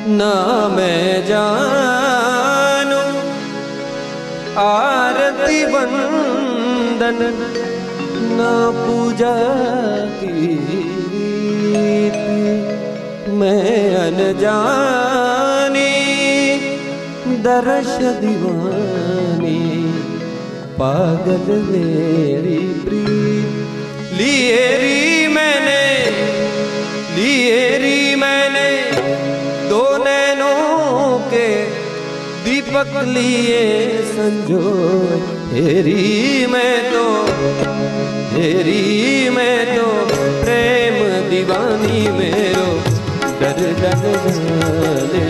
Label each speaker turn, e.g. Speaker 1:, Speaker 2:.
Speaker 1: ना मैं जानू आरती वंदन ना पूजा की मैं अनजानी दर्श दीवानी पागल मेरी प्रीत लिए री मैंने दो नैनों के दीपक लिए संजो हेरी मैं तो प्रेम दीवानी मेरो डर जाने